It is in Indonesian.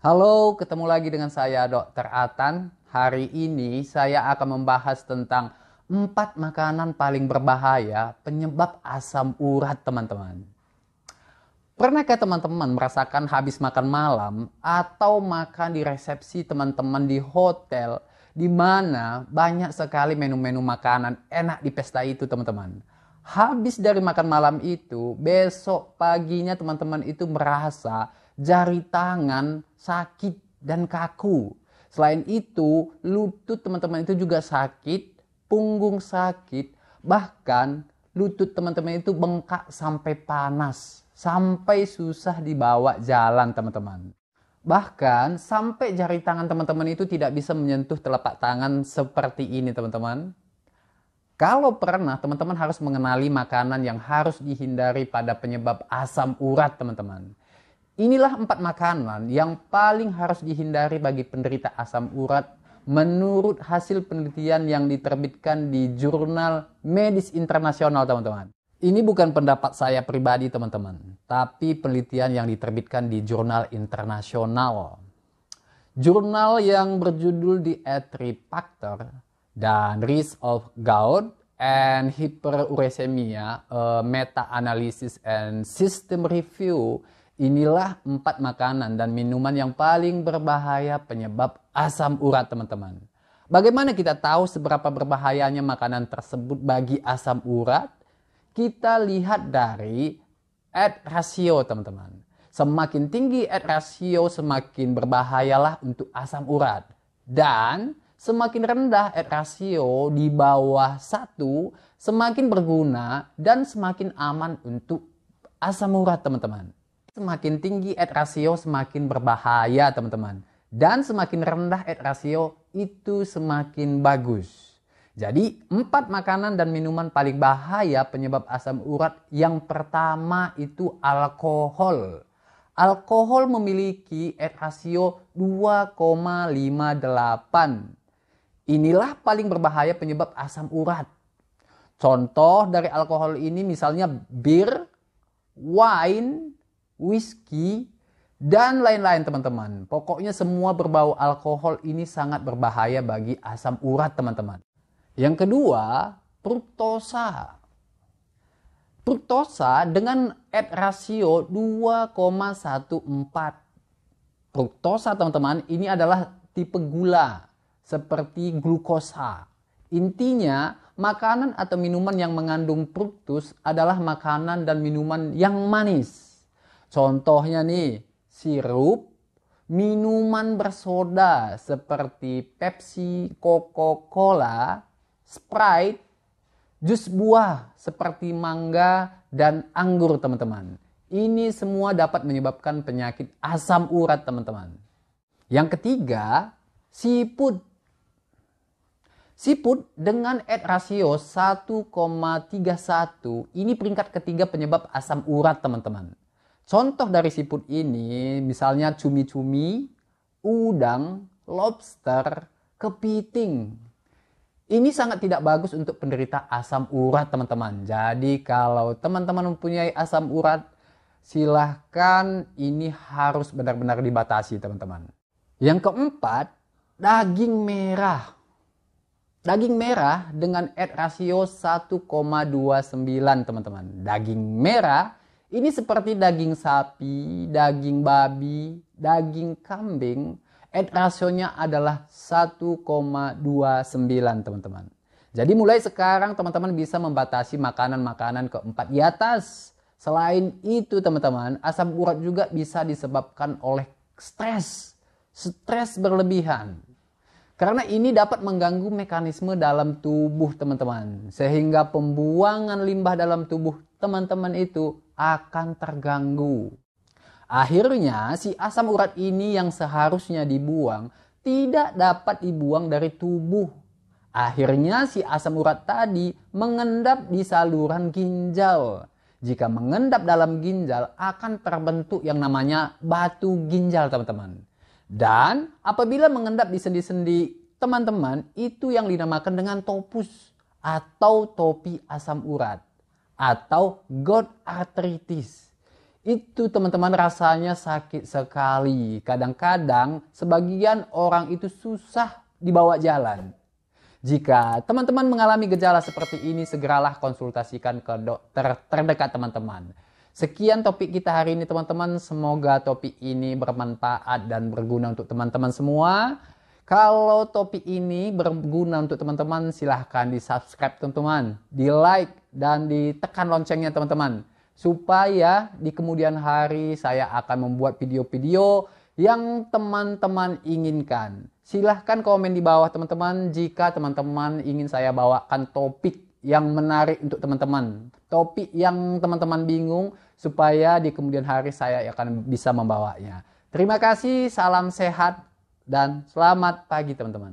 Halo, ketemu lagi dengan saya Dr. Atan. Hari ini saya akan membahas tentang 4 makanan paling berbahaya penyebab asam urat teman-teman. Pernahkah teman-teman merasakan habis makan malam atau makan di resepsi teman-teman di hotel di mana banyak sekali menu-menu makanan enak di pesta itu teman-teman. Habis dari makan malam itu, besok paginya teman-teman itu merasa jari tangan sakit dan kaku. Selain itu, lutut teman-teman itu juga sakit, punggung sakit, bahkan lutut teman-teman itu bengkak sampai panas, sampai susah dibawa jalan teman-teman. Bahkan sampai jari tangan teman-teman itu tidak bisa menyentuh telapak tangan seperti ini teman-teman. Kalau pernah, teman-teman harus mengenali makanan yang harus dihindari pada penyebab asam urat teman-teman. Inilah 4 makanan yang paling harus dihindari bagi penderita asam urat menurut hasil penelitian yang diterbitkan di jurnal medis internasional teman-teman. Ini bukan pendapat saya pribadi teman-teman, tapi penelitian yang diterbitkan di jurnal internasional. Jurnal yang berjudul The Entry Factor dan Risk of Gout and Hyperuricemia, Meta-Analysis and System Review. Inilah 4 makanan dan minuman yang paling berbahaya penyebab asam urat teman-teman. Bagaimana kita tahu seberapa berbahayanya makanan tersebut bagi asam urat? Kita lihat dari odds ratio teman-teman. Semakin tinggi odds ratio semakin berbahayalah untuk asam urat. Dan semakin rendah odds ratio di bawah 1 semakin berguna dan semakin aman untuk asam urat teman-teman. Semakin tinggi odds ratio semakin berbahaya teman-teman. Dan semakin rendah odds ratio itu semakin bagus. Jadi 4 makanan dan minuman paling bahaya penyebab asam urat. Yang pertama itu alkohol. Alkohol memiliki odds ratio 2,58. Inilah paling berbahaya penyebab asam urat. Contoh dari alkohol ini misalnya bir, wine, whisky, dan lain-lain teman-teman. Pokoknya semua berbau alkohol ini sangat berbahaya bagi asam urat teman-teman. Yang kedua, fruktosa. Fruktosa dengan odds ratio 2,14. Fruktosa teman-teman ini adalah tipe gula seperti glukosa. Intinya, makanan atau minuman yang mengandung fruktus adalah makanan dan minuman yang manis. Contohnya nih, sirup, minuman bersoda seperti Pepsi, Coca-Cola, Sprite, jus buah seperti mangga dan anggur teman-teman. Ini semua dapat menyebabkan penyakit asam urat teman-teman. Yang ketiga, seafood. Seafood dengan odds ratio 1,31 ini peringkat ketiga penyebab asam urat teman-teman. Contoh dari seafood ini misalnya cumi-cumi, udang, lobster, kepiting. Ini sangat tidak bagus untuk penderita asam urat teman-teman. Jadi kalau teman-teman mempunyai asam urat, silahkan ini harus benar-benar dibatasi teman-teman. Yang keempat, daging merah. Daging merah dengan odds ratio 1,29 teman-teman. Daging merah ini seperti daging sapi, daging babi, daging kambing. Odds rasionya adalah 1,29 teman-teman. Jadi mulai sekarang teman-teman bisa membatasi makanan-makanan keempat di atas. Selain itu teman-teman, asam urat juga bisa disebabkan oleh stres. Stres berlebihan. Karena ini dapat mengganggu mekanisme dalam tubuh teman-teman. Sehingga pembuangan limbah dalam tubuh teman-teman itu akan terganggu. Akhirnya si asam urat ini yang seharusnya dibuang tidak dapat dibuang dari tubuh. Akhirnya si asam urat tadi mengendap di saluran ginjal. Jika mengendap dalam ginjal akan terbentuk yang namanya batu ginjal teman-teman. Dan apabila mengendap di sendi-sendi teman-teman itu yang dinamakan dengan topus atau topi asam urat atau gout arthritis. Itu teman-teman rasanya sakit sekali. Kadang-kadang sebagian orang itu susah dibawa jalan. Jika teman-teman mengalami gejala seperti ini, segeralah konsultasikan ke dokter terdekat teman-teman. Sekian topik kita hari ini teman-teman. Semoga topik ini bermanfaat dan berguna untuk teman-teman semua. Kalau topik ini berguna untuk teman-teman, silahkan di subscribe teman-teman, di like dan ditekan loncengnya teman-teman. Supaya di kemudian hari saya akan membuat video-video yang teman-teman inginkan. Silahkan komen di bawah teman-teman jika teman-teman ingin saya bawakan topik yang menarik untuk teman-teman. Topik yang teman-teman bingung supaya di kemudian hari saya akan bisa membawanya. Terima kasih, salam sehat dan selamat pagi teman-teman.